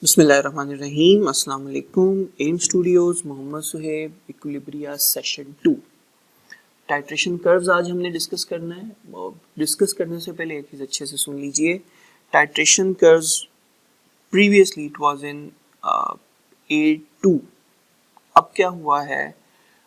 बिस्मिल्लाहिर्रहमानिर्रहीम, अस्सलाम वालेकुम। M studios, Mohammad Suhaib, equilibria session 2 titration curves आज हमने डिस्कस करना है। और डिस्कस करने से पहले एक चीज़ अच्छे से सुन लीजिए। Titration curves previously it was in A2। अब क्या हुआ है,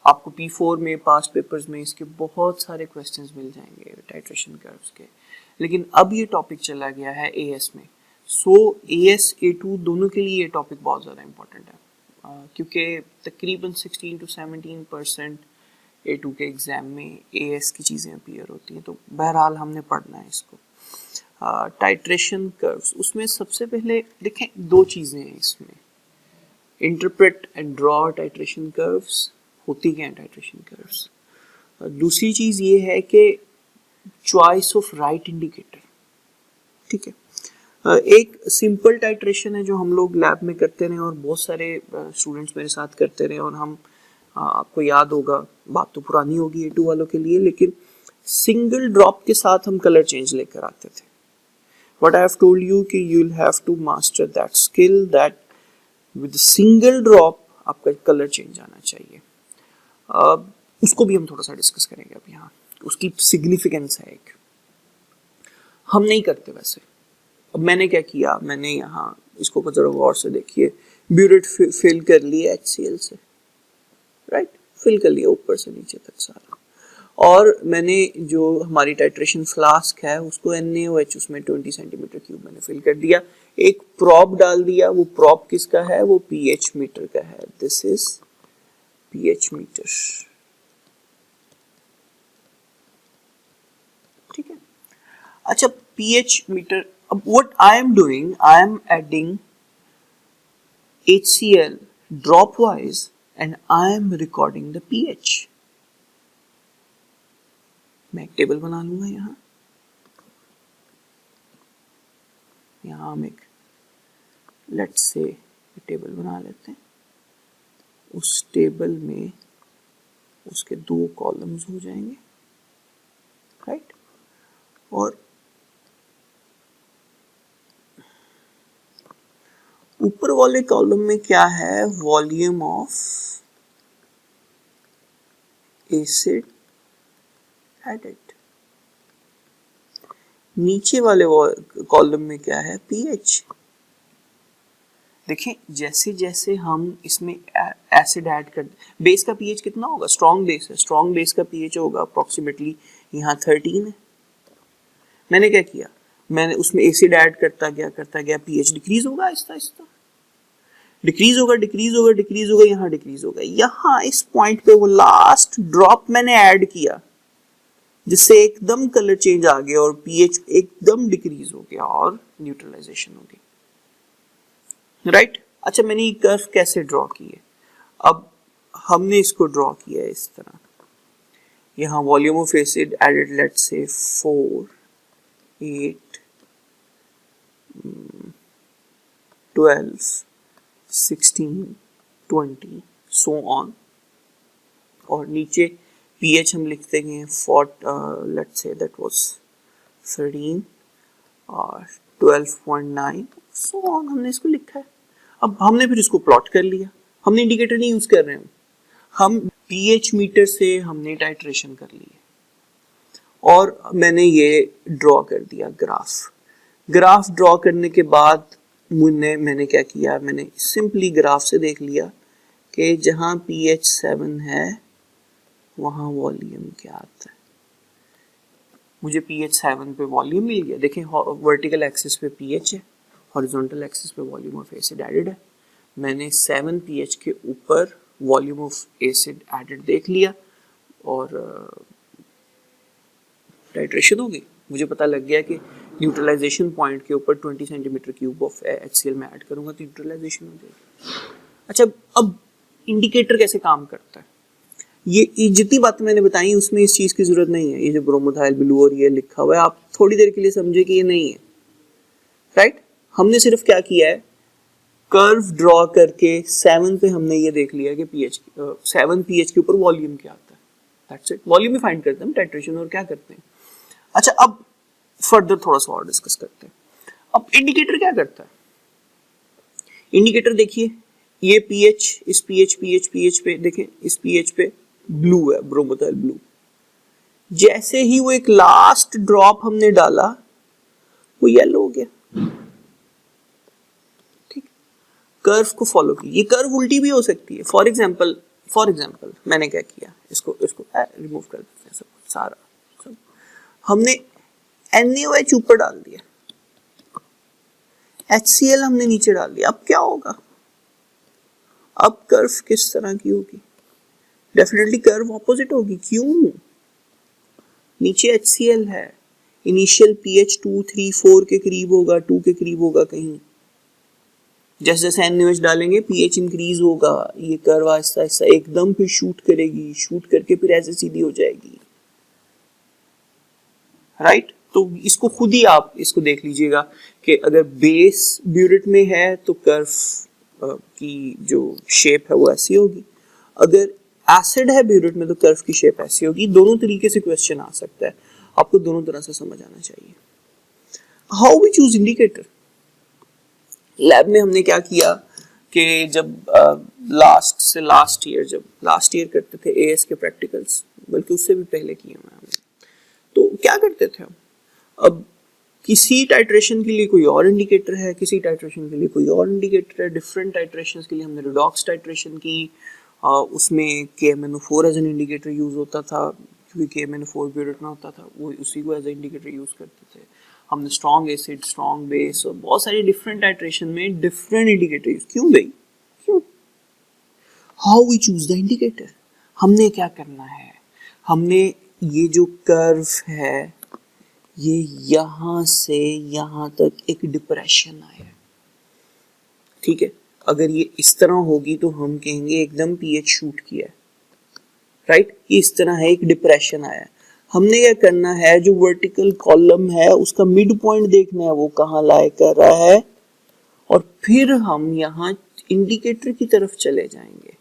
आपको P4 में पास्ट पेपर्स में इसके बहुत सारे क्वेश्चंस मिल जाएंगे टाइट्रेशन कर्व्स के, लेकिन अब ये टॉपिक चला गया है AS में। सो AS A2 दोनों के लिए ये टॉपिक बहुत ज़्यादा इम्पोर्टेंट है, क्योंकि तकरीबन 16 to 17% A2 के एग्ज़ाम में AS की चीज़ें अपीयर होती हैं। तो बहरहाल हमने पढ़ना है इसको। टाइट्रेशन कर्व्स, उसमें सबसे पहले देखें दो चीज़ें हैं इसमें, interpret and draw titration curves. होती क्या है टाइट्रेशन कर्व्स? दूसरी चीज़ ये है कि चॉइस ऑफ राइट इंडिकेटर। ठीक है, एक सिंपल टाइट्रेशन है जो हम लोग लैब में करते रहे और बहुत सारे स्टूडेंट्स मेरे साथ करते रहे, और हम आपको याद होगा, बात तो पुरानी होगी A2 वालों के लिए, लेकिन सिंगल ड्रॉप के साथ हम कलर चेंज लेकर आते थे। What I have told you कि you'll have to master that skill that with single drop आपका कलर चेंज आना चाहिए। उसको भी हम थोड़ा सा डिस्कस करेंगे अब यहाँ, उसकी सिग्निफिकेंस है एक। हम नहीं करते वैसे। अब मैंने क्या किया, मैंने यहाँ इसको जरा गौर से देखिए, ब्यूरेट फिल कर लिया HCl से, राइट, फिल कर लिया ऊपर से नीचे तक सारा। और मैंने जो हमारी टाइट्रेशन फ्लास्क है उसको NaOH उसमें 20 सेंटीमीटर क्यूब मैंने फिल कर दिया। एक प्रॉप डाल दिया, वो प्रॉप किसका है, वो pH मीटर का है। This is pH meter. ठीक है, अच्छा pH मीटर। अब what I am doing, I am adding HCl drop wise and I am recording the pH। मैं एक टेबल बना लूंगा यहाँ हम एक लेट्स से टेबल बना लेते हैं। उस टेबल में उसके 2 कॉलम्स हो जाएंगे, राइट, और ऊपर वाले कॉलम में क्या है, वॉल्यूम ऑफ एसिड एडेड। नीचे वाले कॉलम में क्या है, pH। देखें जैसे जैसे हम इसमें एसिड ऐड कर, बेस का pH कितना होगा, स्ट्रॉन्ग बेस है, स्ट्रॉन्ग बेस का pH होगा अप्रोक्सीमेटली यहाँ 13 है। मैंने क्या किया, मैंने उसमें एसिड ऐड करता गया pH डिक्रीज होगा, आहिस्ता आहिस्ता डिक्रीज होगा, यहाँ डिक्रीज होगा। यहाँ इस पॉइंट पे वो लास्ट ड्रॉप मैंने ऐड किया जिससे एकदम कलर चेंज आ गया और pH एकदम डिक्रीज हो गया और न्यूट्रलाइजेशन हो गई, राइट। अच्छा, मैंने ये कर्व कैसे ड्रॉ किए? अब हमने इसको ड्रॉ किया है इस तरह। यहाँ volume of acid added let's से 4, 8, 12, 16, 20 सो ऑन, और नीचे pH हम लिखते हैं लेट्स से दैट वाज 13 और 12.9 सो ऑन, हमने इसको लिखा है। अब हमने फिर इसको प्लॉट कर लिया, हमने इंडिकेटर नहीं यूज कर रहे हैं, हम pH मीटर से हमने टाइट्रेशन कर ली और मैंने ये ड्रॉ कर दिया ग्राफ ड्रॉ करने के बाद मैंने क्या किया, मैंने सिंपली ग्राफ से देख लिया कि जहाँ pH 7 है वहाँ वॉल्यूम क्या आता है। मुझे pH 7 पे वॉल्यूम मिल गया। देखें वर्टिकल एक्सिस पे pH है, हॉरिजॉन्टल एक्सिस पे वॉल्यूम ऑफ एसिड एडेड है। मैंने 7 pH के ऊपर वॉल्यूम ऑफ एसिड एडेड देख लिया और टाइट्रेशन हो गई। मुझे पता लग गया कि न्यूट्रलाइजेशन पॉइंट के ऊपर 20 सेंटीमीटर क्यूब ऑफ HCl में ऐड करूंगा तो न्यूट्रलाइजेशन हो जाएगी। अच्छा, अब इंडिकेटर कैसे काम करता है, ये जितनी बातें मैंने बताई उसमें इस चीज़ की ज़रूरत नहीं है। ये जो ब्रोमोथाइल ब्लू और ये लिखा हुआ है, आप थोड़ी देर के लिए समझे कि ये नहीं है, राइट। हमने सिर्फ क्या किया है, कर्व ड्रॉ करके 7 पे हमने ये देख लिया कि pH 7 pH के ऊपर वॉल्यूम क्या आता है, that's it. Volume he find करते हैं टाइट्रेशन, और क्या करते हैं। अच्छा, अब फर्दर थोड़ा सा और डिस्कस करते हैं। अब इंडिकेटर क्या करता है? इंडिकेटर देखिए, ये पीएच, इस पीएच पे देखें, इस पीएच पे ब्लू है, ब्रोमोथाइल ब्लू। जैसे ही वो एक लास्ट ड्रॉप हमने डाला वो येलो हो गया। ठीक, कर्व को फॉलो की। ये कर्व उल्टी भी हो सकती है। फॉर एग्जाम्पल मैंने क्या किया, इसको रिमूव कर देते हैं, सब सारा सब। हमने NaOH ऊपर डाल दिया, HCl हमने नीचे डाल दिया। अब क्या होगा, अब कर्व किस तरह की होगी? डेफिनेटली कर्व ऑपोजिट होगी। क्यों? नीचे HCl है, इनिशियल pH 2, 3, 4 के करीब होगा, 2 के करीब होगा कहीं। जैसे जैसे NaOH डालेंगे pH इंक्रीज होगा, ये कर्व आहिस्ता आहिस्ता एकदम फिर शूट करेगी, शूट करके फिर ऐसे सीधी हो जाएगी। राइट? तो इसको खुद ही आप इसको देख लीजिएगा कि अगर बेस ब्यूरेट में है तो कर्व की जो शेप है वो ऐसी होगी, अगर एसिड है ब्यूरेट में तो कर्व की शेप ऐसी होगी। दोनों तरीके से क्वेश्चन आ सकता है, आपको दोनों तरह से समझ आना चाहिए। How we choose indicator? Lab में हमने क्या किया कि जब लास्ट ईयर करते थे AS के प्रैक्टिकल्स, बल्कि उससे भी पहले किए हुए हमने, तो क्या करते थे हम, अब किसी टाइट्रेशन के लिए कोई और इंडिकेटर है, किसी टाइट्रेशन के लिए कोई और इंडिकेटर है। डिफरेंट टाइट्रेशंस के लिए हमने रिडॉक्स टाइट्रेशन की, उसमें KMnO4 as an indicator use होता था, क्योंकि KMnO4 ब्यूरेट में होता था, वो उसी को एज एन इंडिकेटर यूज करते थे। हमने स्ट्रॉन्ग एसिड, स्ट्रॉन्ग बेस और बहुत सारे डिफरेंट टाइट्रेशन में डिफरेंट इंडिकेटर यूज। क्यों भाई, क्यों? How we choose the indicator? हमने क्या करना है, हमने ये जो कर्व है, ये यहां से यहां तक एक डिप्रेशन आया, ठीक है। अगर ये इस तरह होगी तो हम कहेंगे एकदम pH शूट किया है, राइट। ये इस तरह है, एक डिप्रेशन आया। हमने क्या करना है, जो वर्टिकल कॉलम है उसका मिड पॉइंट देखना है, वो कहाँ लाए कर रहा है, और फिर हम यहाँ इंडिकेटर की तरफ चले जाएंगे।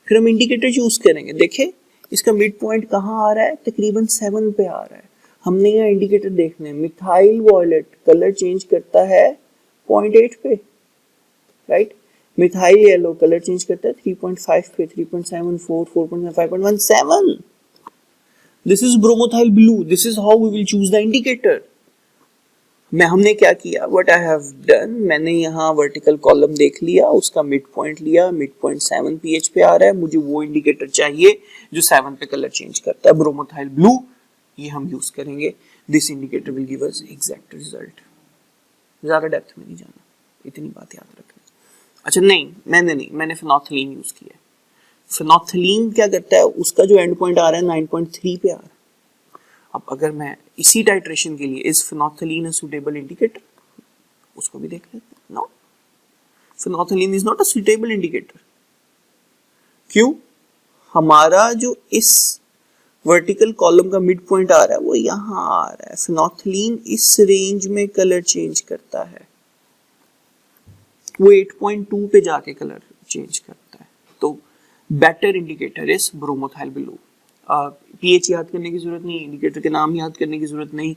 फिर हम इंडिकेटर चूज करेंगे। देखें इसका मिड पॉइंट कहाँ आ रहा है, तकरीबन 7 पे आ रहा है। हमने यहाँ इंडिकेटर देखना है। मिथाइल वॉयलेट कलर चेंज करता है 0.8 पे, right. Methyl yellow colour change करता है 3.5 पे, 3.7, 4, 4.5, 5.17। This is bromothymol blue. This is how we will choose the indicator. हमने क्या किया, व्हाट आई हैव डन, मैंने यहाँ वर्टिकल कॉलम देख लिया, उसका मिड पॉइंट लिया, मिड पॉइंट 7 pH पे आ रहा है, मुझे वो इंडिकेटर चाहिए जो 7 पे कलर चेंज करता है, ब्रोमोथाइल ब्लू, ये हम यूज करेंगे। This indicator will give us exact result. ज्यादा डेप्थ में नहीं जाना, इतनी बात याद रखना। अच्छा नहीं, मैंने फिनोथिलीन यूज किया। फिनोथिलीन क्या करता है, उसका जो एंड पॉइंट आ रहा है 9.3 पे आ रहा है। अब अगर मैं इसी टाइट्रेशन के लिए is phenolphthalein a suitable indicator, उसको भी देख लेते हैं। No, phenolphthalein is not a suitable indicator. क्यों? हमारा जो इस वर्टिकल कॉलम का मिड पॉइंट आ रहा है वो यहां आ रहा है। फिनोथिलीन इस रेंज में कलर चेंज करता है, वो 8.2 पे जाके कलर चेंज करता है। तो better indicator is bromothymol blue. pH याद करने की जरूरत नहीं, इंडिकेटर के नाम याद करने की जरूरत नहीं।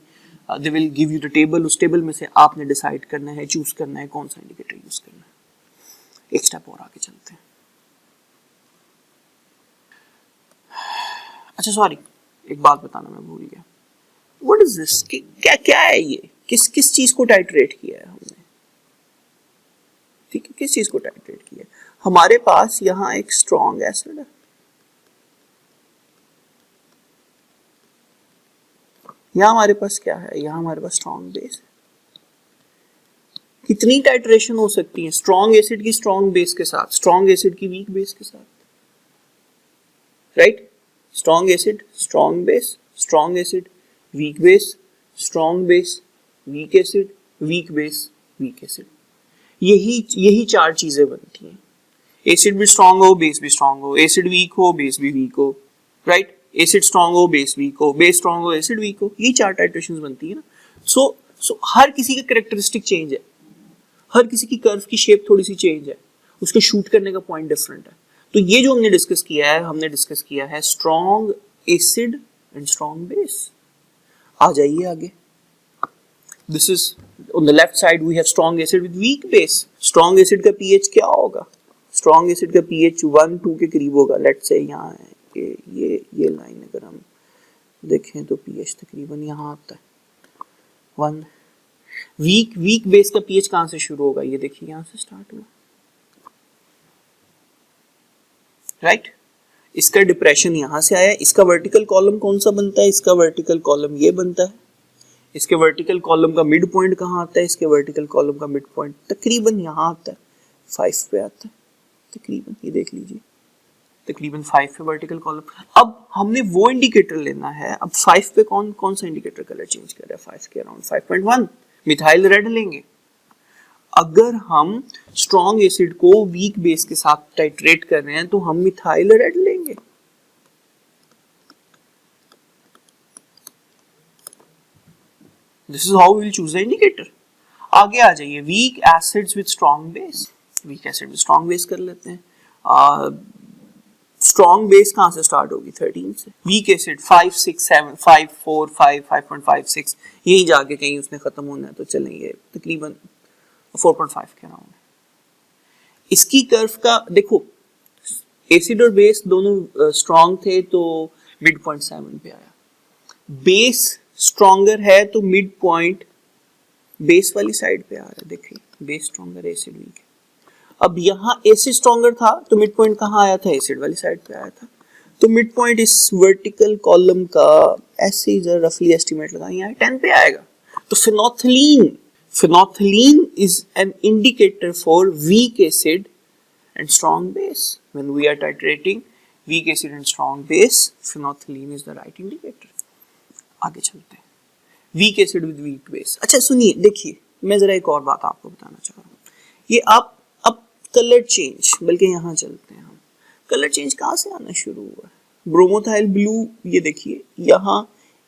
They will give you the table, उस टेबल में से आपने डिसाइड करना है, चूज करना है कौन सा इंडिकेटर यूज करना है। एक स्टेप और आगे चलते हैं। अच्छा सॉरी, एक बात बताना मैं भूल गया। What is this? क्या क्या है ये? किस किस चीज को टाइट्रेट किया है हमने? ठीक है, किस चीज को टाइट्रेट किया है? हमारे पास यहाँ एक स्ट्रॉन्ग एसिड है, यहाँ हमारे पास क्या है, यहाँ हमारे पास स्ट्रॉन्ग बेस है। कितनी टाइट्रेशन हो सकती है स्ट्रॉन्ग एसिड की स्ट्रॉन्ग बेस के साथ, स्ट्रॉन्ग एसिड की वीक बेस के साथ, right. Strong acid, strong base, strong acid, weak base, strong base, weak acid, weak base, weak acid. यही 4 चीजें बनती हैं। एसिड भी स्ट्रॉन्ग हो, बेस भी स्ट्रॉन्ग हो, एसिड वीक हो, बेस भी वीक हो, राइट। एसिड स्ट्रॉन्ग हो, बेस वीक हो, बेस स्ट्रॉन्ग हो, एसिड वीक हो। ये 4 टाइट्रेशंस बनती है ना। सो हर किसी का कैरेक्टरिस्टिक चेंज है, हर किसी की कर्व की शेप थोड़ी सी चेंज है, उसके शूट करने का पॉइंट डिफरेंट है। तो ये जो हमने डिस्कस किया है strong acid and strong base. आ जाइए आगे। This is On the left side we have strong acid with weak base. Strong acid का pH क्या होगा? Strong acid का pH 1-2 के करीब होगा. Let's say यहाँ है कि ये लाइन अगर हम देखें तो pH तकरीबन यहाँ आता है 1. वीक बेस का pH कहाँ से शुरू होगा? ये देखिए यहाँ से स्टार्ट हुआ, राइट? इसका डिप्रेशन यहाँ से आया. इसका वर्टिकल कॉलम कौन सा बनता है? इसका वर्टिकल कॉलम ये बनता है. इसके वर्टिकल कॉलम का मिड पॉइंट कहाँ आता है? इसके वर्टिकल कॉलम का मिड पॉइंट तकरीबन यहाँ आता है, 5 पे आता है तकरीबन. ये देख लीजिए तकरीबन 5 पे वर्टिकल कॉलम. अब हमने वो इंडिकेटर लेना है. अब 5 पे कौन सा इंडिकेटर कलर चेंज कर रहा है? 5 के अराउंड 5.1 मिथाइल रेड लेंगे. अगर हम स्ट्रॉन्ग एसिड को वीक बेस के साथ टाइट्रेट कर रहे हैं तो हम मिथाइल रेड लेंगे. This is how we will choose the indicator. आगे आ जाइए, weak acids with strong base. Weak acid with strong base कर लेते हैं. स्ट्रॉन्ग बेस कहां से स्टार्ट होगी? 13 से. वीक एसिड 5, 6, 7, 5, 4, 5, 5.5, 6 यहीं जाके कहीं उसने खत्म होना है. तो चलेंगे तकरीबन 4.5 के अराउंड. इसकी कर्व का देखो, एसिड और बेस दोनों स्ट्रॉन्ग थे तो मिड पॉइंट 7 पे आया. बेस स्ट्रॉन्गर है तो मिड पॉइंट बेस वाली साइड पे आ रहा है. देखिए बेस स्ट्रॉन्गर, एसिड वीक. अब यहाँ एसिड स्ट्रॉन्गर था तो मिड पॉइंट कहाँ आया था? एसिड वाली साइड पे आया था. तो मिड पॉइंट इस वर्टिकल कॉलम का ऐसे ही जरा रफली एस्टिमेट लगाएं, यहाँ 10 पे आएगा. तो phenolphthalein is an indicator for weak acid and strong base. When we are titrating weak acid and strong base, phenolphthalein is the right indicator. आगे चलते हैं. weak acid with weak base. अच्छा सुनिए, देखिए मैं जरा एक और बात आपको बताना चाह रहा हूँ. ये आप अब कलर चेंज, बल्कि यहाँ चलते हैं हम. कलर चेंज कहाँ से आना शुरू हुआ? ब्रोमोथाइल ब्लू. ये देखिए यहाँ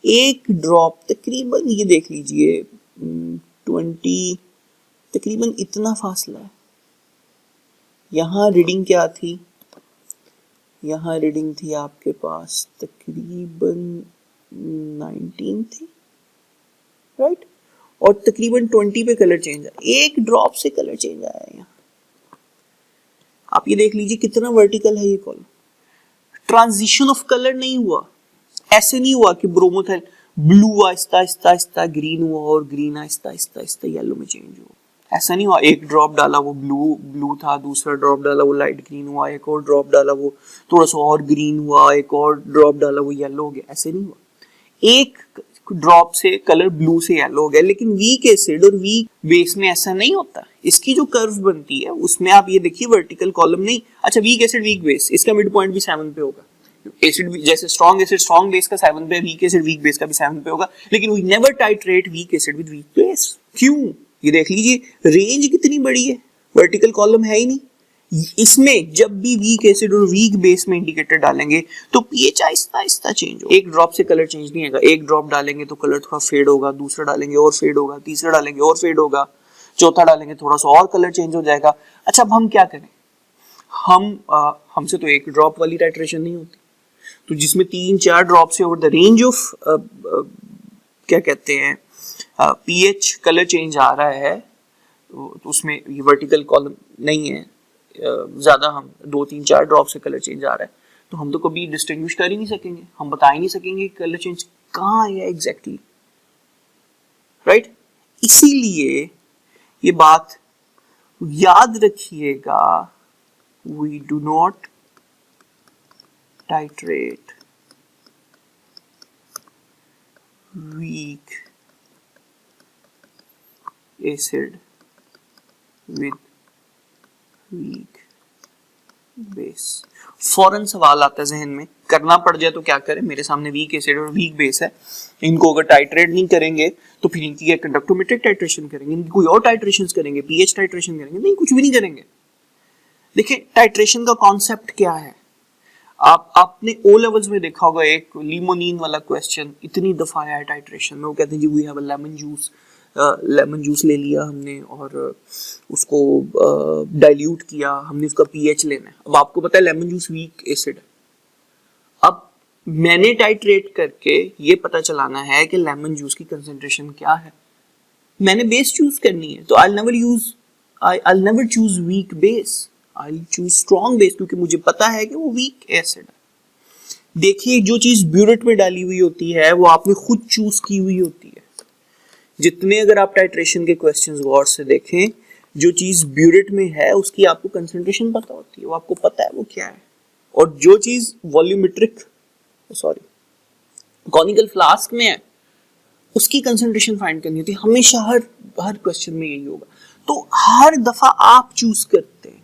एक ड्रॉप तकरीबन, ये देख लीजिए 20 तकरीबन इतना फासला है. यहाँ रीडिंग क्या थी? यहाँ रीडिंग थी आपके पास तकरीबन 19 थी, राइट? और तकरीबन 20 पे कलर चेंज आया. एक ड्रॉप से कलर चेंज आया है यहाँ. आप ये देख लीजिए कितना वर्टिकल है ये कॉलम. ट्रांजिशन ऑफ कलर नहीं हुआ. ऐसे नहीं हुआ कि ब्रोमोथाइल ब्लू आहिस्ता आहिस्ता आहिस्ता ग्रीन हुआ और ग्रीन आहिस्ता आहिस्ता आहिस्ता येलो में चेंज हुआ. ऐसा नहीं हुआ. एक ड्रॉप डाला वो ब्लू था, दूसरा ड्रॉप डाला वो लाइट ग्रीन हुआ, एक और ड्रॉप डाला वो थोड़ा सा और ग्रीन हुआ, एक और ड्रॉप डाला वो येलो हो गया. ऐसे नहीं हुआ. एक ड्रॉप से कलर ब्लू से येलो हो गया. लेकिन वीक एसिड और वीक बेस में ऐसा नहीं होता. इसकी जो कर्व बनती है उसमें आप ये देखिए वर्टिकल कॉलम नहीं. अच्छा वीक एसिड वीक बेस, इसका मिड पॉइंट भी 7 पे होगा. एसिड जैसे स्ट्रॉन्ग एसिड स्ट्रॉन्ग बेस का 7 पे, वीक एसिड वीक बेस का भी 7 पे होगा. लेकिन we never titrate weak acid with weak base. क्यों? ये देख लीजिए रेंज कितनी बड़ी है, वर्टिकल कॉलम है ही नहीं. इसमें जब भी वीक एसिड और वीक बेस में इंडिकेटर डालेंगे तो पीएच आहिस्ता आहिस्ता चेंज होगा. एक ड्रॉप से कलर चेंज नहीं होगा. एक ड्रॉप डालेंगे तो कलर थोड़ा फेड होगा, दूसरा डालेंगे और फेड होगा, तीसरा डालेंगे और फेड होगा, चौथा डालेंगे थोड़ा सा और कलर चेंज हो जाएगा. अच्छा अब हम क्या करें? हमसे तो एक ड्रॉप वाली टाइट्रेशन नहीं होती. तो जिसमें 3-4 ड्रॉप से ओवर द रेंज ऑफ क्या कहते हैं पीएच कलर चेंज आ रहा है, तो उसमें ये वर्टिकल कॉलम नहीं है. ज्यादा हम 2-3-4 ड्रॉप से कलर चेंज आ रहा है तो हम तो कभी डिस्टिंग्विश कर ही नहीं सकेंगे. हम बता ही नहीं सकेंगे कलर चेंज कहाँ है एग्जैक्टली, राइट? इसीलिए ये बात याद रखिएगा, we do not titrate weak acid with weak base. फौरन सवाल आता है जहन में, करना पड़ जाए तो क्या करें? मेरे सामने वीक एसिड और वीक बेस है, इनको अगर टाइट्रेट नहीं करेंगे तो फिर इनकी कंडक्टोमेट्रिक टाइट्रेशन करेंगे, इनकी कोई और टाइट्रेशन करेंगे, पीएच टाइट्रेशन करेंगे? नहीं, कुछ भी नहीं करेंगे. देखिए टाइट्रेशन का कॉन्सेप्ट क्या है. आपने ओ लेवल्स में देखा होगा एक लिमोनिन वाला क्वेश्चन इतनी दफा आया है टाइट्रेशन में. वो कहते हैं जी we have a lemon juice ले लिया हमने और उसको डाइल्यूट किया, हमने उसका पीएच लेना है. अब आपको पता है लेमन जूस वीक एसिड है. अब मैंने टाइट्रेट करके ये पता चलाना है कि लेमन जूस की कंसंट्रेशन क्या है. मैंने बेस चूज करनी है, तो I'll never choose weak base, I'll choose strong base, क्योंकि मुझे पता है कि वो weak acid है। देखिए जो चीज ब्यूरेट में डाली हुई होती है वो आपने खुद चूज की हुई होती है। जितने अगर आप टाइट्रेशन के क्वेश्चंस गौर से देखें, जो चीज ब्यूरेट में है उसकी आपको कंसंट्रेशन पता होती है, वो आपको पता है वो क्या है। और जो चीज वॉल्यूमेट्रिक कॉनिकल फ्लास्क में है उसकी कंसंट्रेशन फाइंड करनी होती है। हमेशा हर क्वेश्चन में यही होगा। तो हर दफा आप चूज करते हैं।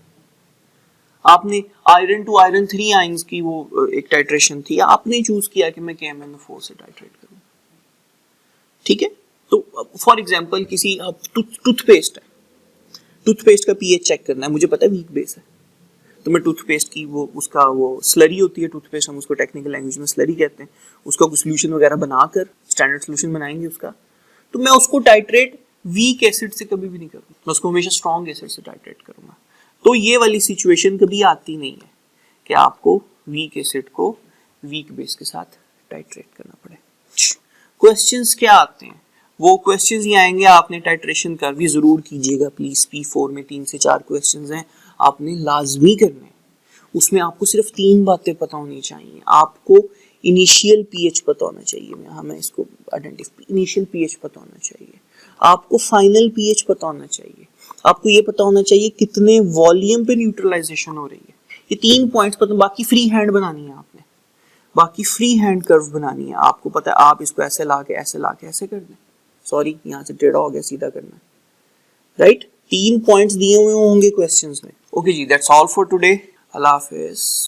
आपने आयरन टू आयरन 3 आयंस की वो एक टाइट्रेशन थी, आपने चूज किया कि मैं KMnO4 से टाइट्रेट करूं। ठीक है, तो फॉर एग्जांपल किसी टूथपेस्ट है, टूथपेस्ट का पीएच चेक करना है, मुझे पता है वीक बेस है, तो मैं टूथपेस्ट की वो स्लरी होती है टूथपेस्ट, हम उसको टेक्निकल लैंग्वेज में स्लरी कहते हैं, उसका कुछ सोल्यूशन वगैरह बनाकर स्टैंडर्ड सोल्यूशन बनाएंगे उसका, तो मैं उसको टाइट्रेट वीक एसिड से कभी भी नहीं करूँगा, मैं उसको हमेशा स्ट्रॉन्ग एसिड से टाइट्रेट करूँगा। तो ये वाली सिचुएशन कभी आती नहीं है कि आपको वीक एसिड को वीक बेस के साथ टाइट्रेट करना पड़े। क्वेश्चंस क्या आते हैं, वो क्वेश्चंस ही आएंगे। आपने टाइट्रेशन कर्व भी जरूर कीजिएगा प्लीज, P4 में 3 से 4 क्वेश्चंस हैं, आपने लाजमी करने। उसमें आपको सिर्फ 3 बातें पता होनी चाहिए। आपको इनिशियल पीएच पता होना चाहिए, मैं इसको आइडेंटिफाई, इनिशियल पीएच पता होना चाहिए, आपको फाइनल पीएच पता होना चाहिए, आपको ये पता होना चाहिए कितने वॉल्यूम पे न्यूट्रलाइजेशन हो रही है। ये 3 पॉइंट्स पता, बाकी फ्री हैंड बनानी है आपने, बाकी फ्री हैंड कर्व बनानी है। आपको पता है आप इसको ऐसे ला के ऐसे कर दें, सॉरी यहाँ से टेढ़ा हो गया, सीधा करना है, राइट। 3 पॉइंट्स दिए हुए होंगे क्वेश्चंस में। ओके जी, दैट्स ऑल फॉर टुडे। अल्लाह हाफिज।